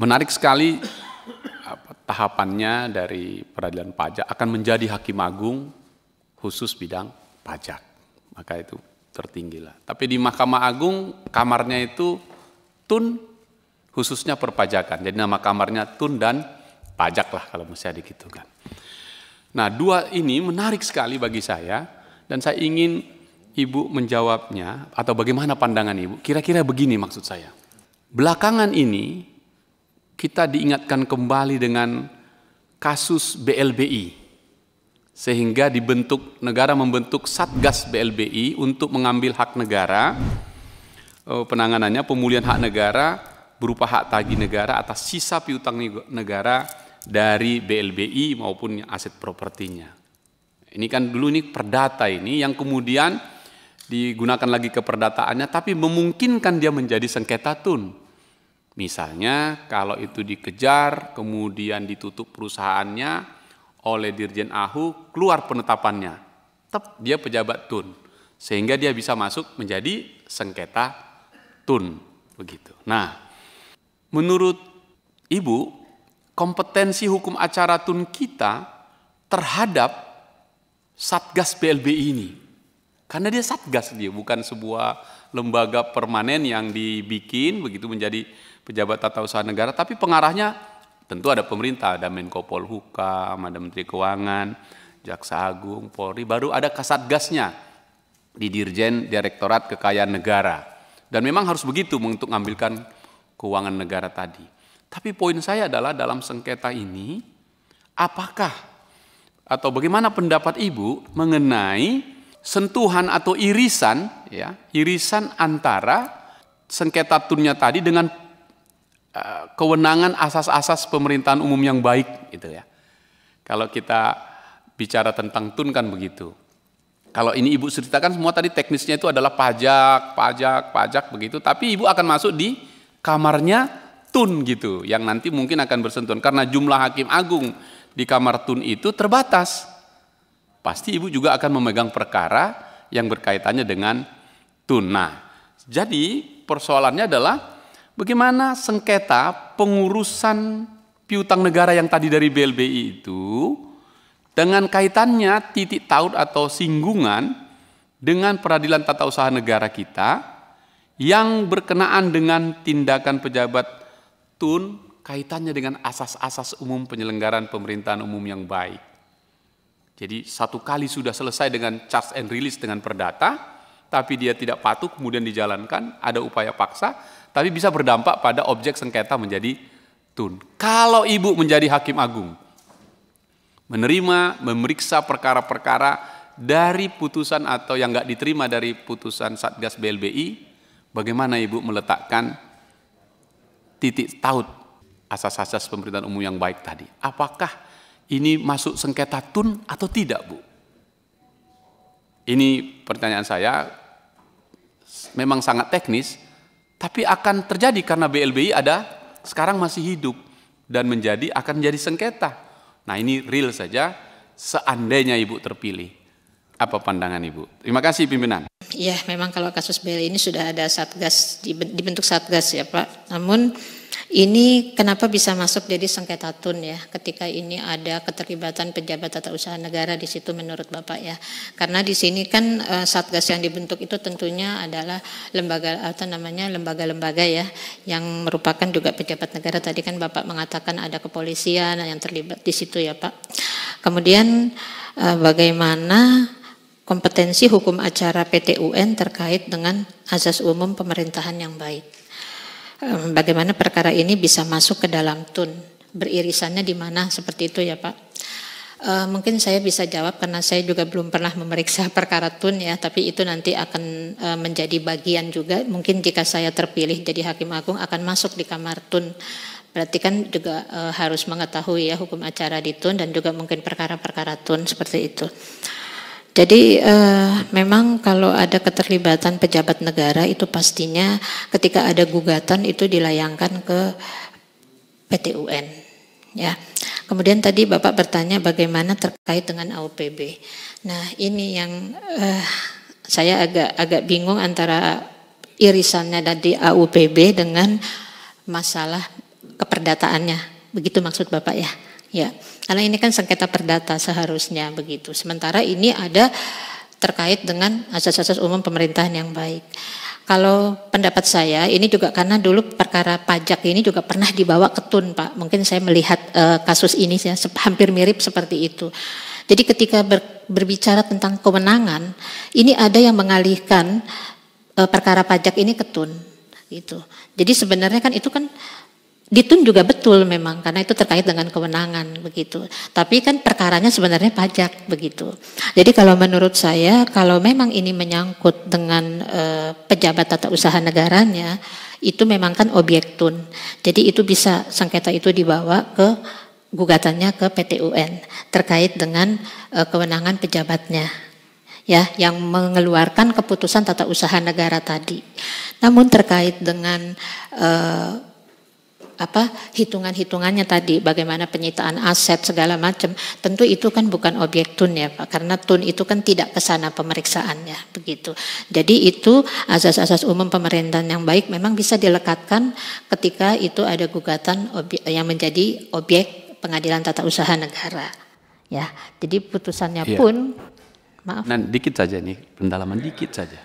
Menarik sekali tahapannya dari peradilan pajak akan menjadi hakim agung khusus bidang pajak. Maka itu tertinggi lah. Tapi di Mahkamah Agung kamarnya itu tun khususnya perpajakan. Jadi nama kamarnya tun dan pajak lah kalau mesti digitukan. Nah, dua ini menarik sekali bagi saya dan saya ingin Ibu menjawabnya atau bagaimana pandangan Ibu. Kira-kira begini maksud saya. Belakangan ini kita diingatkan kembali dengan kasus BLBI, sehingga negara membentuk Satgas BLBI untuk mengambil hak negara, penanganannya pemulihan hak negara berupa hak tagih negara atas sisa piutang negara dari BLBI maupun aset propertinya. Ini kan dulu ini perdata ini yang kemudian digunakan lagi ke perdataannya, tapi memungkinkan dia menjadi sengketa tun. Misalnya kalau itu dikejar, kemudian ditutup perusahaannya oleh Dirjen AHU, keluar penetapannya, tetap dia pejabat tun, sehingga dia bisa masuk menjadi sengketa tun, begitu. Nah, menurut Ibu, kompetensi hukum acara tun kita terhadap Satgas BLBI ini, karena dia satgas, dia bukan sebuah lembaga permanen yang dibikin begitu menjadi pejabat tata usaha negara, tapi pengarahnya tentu ada pemerintah, ada Menko Polhukam, ada Menteri Keuangan, Jaksa Agung, Polri, baru ada Kasatgasnya di Dirjen Direktorat Kekayaan Negara. Dan memang harus begitu untuk mengambilkan keuangan negara tadi. Tapi poin saya adalah dalam sengketa ini, apakah atau bagaimana pendapat Ibu mengenai sentuhan atau irisan, ya, irisan antara sengketa tunnya tadi dengan kewenangan asas-asas pemerintahan umum yang baik, gitu ya. Kalau kita bicara tentang tun kan begitu. Kalau ini Ibu ceritakan semua tadi teknisnya itu adalah pajak begitu, tapi Ibu akan masuk di kamarnya tun gitu, yang nanti mungkin akan bersentuhan karena jumlah hakim agung di kamar tun itu terbatas. Pasti Ibu juga akan memegang perkara yang berkaitannya dengan tun. Nah, jadi persoalannya adalah bagaimana sengketa pengurusan piutang negara yang tadi dari BLBI itu dengan kaitannya titik taut atau singgungan dengan peradilan tata usaha negara kita yang berkenaan dengan tindakan pejabat tun kaitannya dengan asas-asas umum penyelenggaraan pemerintahan umum yang baik. Jadi satu kali sudah selesai dengan charge and release dengan perdata, tapi dia tidak patuh kemudian dijalankan, ada upaya paksa, tapi bisa berdampak pada objek sengketa menjadi tun. Kalau Ibu menjadi hakim agung, menerima, memeriksa perkara-perkara dari putusan atau yang nggak diterima dari putusan Satgas BLBI, bagaimana Ibu meletakkan titik taut asas-asas pemerintahan umum yang baik tadi? Apakah ini masuk sengketa tun atau tidak, Bu? Ini pertanyaan saya memang sangat teknis, tapi akan terjadi karena BLBI ada sekarang masih hidup dan akan menjadi sengketa. Nah, ini real saja seandainya Ibu terpilih. Apa pandangan Ibu? Terima kasih pimpinan. Ya, memang kalau kasus BLBI ini sudah ada satgas, dibentuk satgas ya Pak. Namun ini kenapa bisa masuk jadi sengketa tun ya, ketika ini ada keterlibatan pejabat tata usaha negara di situ menurut Bapak ya. Karena di sini kan satgas yang dibentuk itu tentunya adalah lembaga-lembaga ya yang merupakan juga pejabat negara. Tadi kan Bapak mengatakan ada kepolisian yang terlibat di situ ya Pak. Kemudian bagaimana kompetensi hukum acara PT UN terkait dengan azas umum pemerintahan yang baik. Bagaimana perkara ini bisa masuk ke dalam tun, beririsannya di mana seperti itu ya Pak. Mungkin saya bisa jawab karena saya juga belum pernah memeriksa perkara tun ya, tapi itu nanti akan menjadi bagian juga. Mungkin jika saya terpilih jadi hakim agung akan masuk di kamar tun. Berarti kan juga harus mengetahui ya hukum acara di tun dan juga mungkin perkara-perkara tun seperti itu. Jadi memang kalau ada keterlibatan pejabat negara itu pastinya ketika ada gugatan itu dilayangkan ke PT UN ya. Kemudian tadi Bapak bertanya bagaimana terkait dengan AUPB. Nah, ini yang saya agak bingung antara irisannya dari AUPB dengan masalah keperdataannya. Begitu maksud Bapak ya? Ya, karena ini kan sengketa perdata seharusnya begitu. Sementara ini ada terkait dengan asas-asas umum pemerintahan yang baik. Kalau pendapat saya, ini juga karena dulu perkara pajak ini juga pernah dibawa ke TUN, Pak. Mungkin saya melihat kasus ini ya, hampir mirip seperti itu. Jadi ketika berbicara tentang kewenangan, ini ada yang mengalihkan perkara pajak ini ke TUN. Gitu. Jadi sebenarnya kan itu kan di TUN juga betul memang, karena itu terkait dengan kewenangan begitu. Tapi kan perkaranya sebenarnya pajak begitu. Jadi kalau menurut saya, kalau memang ini menyangkut dengan pejabat tata usaha negaranya, itu memang kan objek TUN. Jadi itu bisa sengketa itu dibawa ke gugatannya ke PT UN terkait dengan kewenangan pejabatnya. Ya, yang mengeluarkan keputusan tata usaha negara tadi. Namun terkait dengan hitungan-hitungannya tadi, bagaimana penyitaan aset segala macam, tentu itu kan bukan objek TUN ya Pak, karena TUN itu kan tidak ke sana pemeriksaannya begitu. Jadi itu asas-asas umum pemerintahan yang baik memang bisa dilekatkan ketika itu ada gugatan yang menjadi objek pengadilan tata usaha negara. Ya, jadi putusannya pun, maaf. Nah, dikit saja nih, pendalaman dikit saja.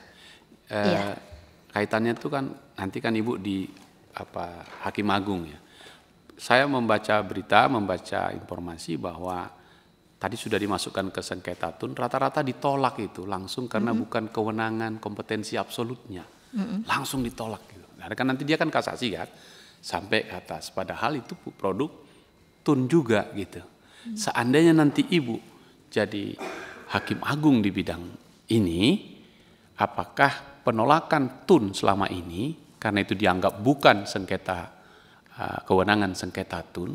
Kaitannya itu kan nanti kan Ibu di Hakim Agung ya. Saya membaca berita, membaca informasi bahwa tadi sudah dimasukkan ke sengketa TUN, rata-rata ditolak itu langsung karena bukan kewenangan kompetensi absolutnya, langsung ditolak gitu. Karena kan nanti dia kan kasasi kan, sampai ke atas. Padahal itu produk TUN juga gitu. Seandainya nanti Ibu jadi Hakim Agung di bidang ini, apakah penolakan TUN selama ini karena itu dianggap bukan sengketa kewenangan sengketa TUN,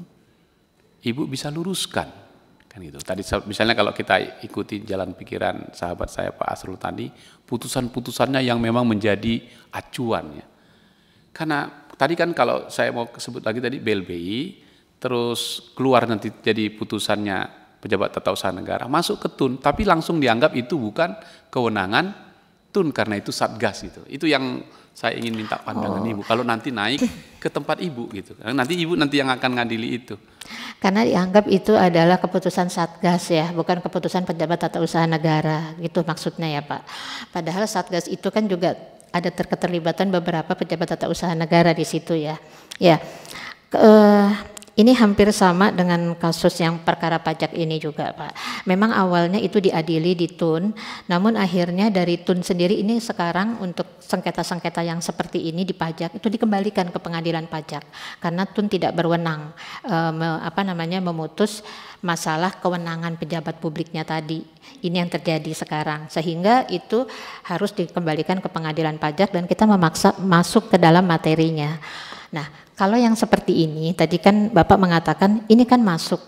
Ibu bisa luruskan kan gitu. Tadi misalnya kalau kita ikuti jalan pikiran sahabat saya Pak Asrul tadi, putusan-putusannya yang memang menjadi acuan ya. Karena tadi kan kalau saya mau sebut lagi tadi BLBI, terus keluar nanti jadi putusannya pejabat tata usaha negara masuk ke TUN, tapi langsung dianggap itu bukan kewenangan TUN karena itu Satgas gitu. Itu yang saya ingin minta pandangan Ibu. Kalau nanti naik ke tempat Ibu gitu, nanti Ibu nanti yang akan ngadili itu. Karena dianggap itu adalah keputusan Satgas ya, bukan keputusan pejabat tata usaha negara, gitu maksudnya ya Pak. Padahal Satgas itu kan juga ada keterlibatan beberapa pejabat tata usaha negara di situ ya. Ya, ini hampir sama dengan kasus yang perkara pajak ini juga Pak. Memang awalnya itu diadili di TUN, namun akhirnya dari TUN sendiri ini sekarang untuk sengketa-sengketa yang seperti ini di pajak itu dikembalikan ke pengadilan pajak. Karena TUN tidak berwenang memutus masalah kewenangan pejabat publiknya tadi. Ini yang terjadi sekarang. Sehingga itu harus dikembalikan ke pengadilan pajak dan kita memaksa masuk ke dalam materinya. Nah, kalau yang seperti ini, tadi kan Bapak mengatakan ini kan masuk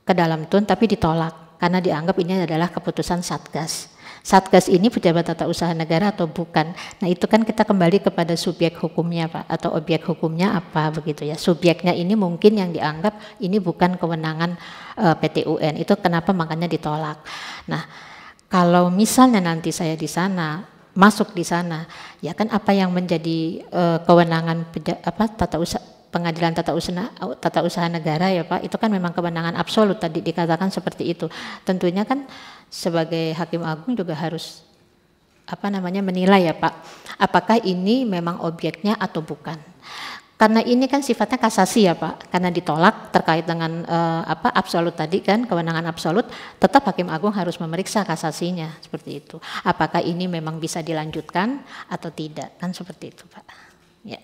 ke dalam TUN tapi ditolak karena dianggap ini adalah keputusan Satgas. Satgas ini pejabat tata usaha negara atau bukan? Nah itu kan kita kembali kepada subjek hukumnya Pak, atau objek hukumnya apa begitu ya. Subjeknya ini mungkin yang dianggap ini bukan kewenangan PT UN, itu kenapa makanya ditolak. Nah kalau misalnya nanti saya di sana, masuk di sana, ya kan apa yang menjadi kewenangan pengadilan tata usaha negara ya Pak, itu kan memang kewenangan absolut tadi dikatakan seperti itu. Tentunya kan sebagai Hakim Agung juga harus menilai ya Pak, apakah ini memang objeknya atau bukan. Karena ini kan sifatnya kasasi ya Pak, karena ditolak terkait dengan absolut tadi kan, kewenangan absolut, tetap Hakim Agung harus memeriksa kasasinya seperti itu. Apakah ini memang bisa dilanjutkan atau tidak, kan seperti itu Pak. Ya.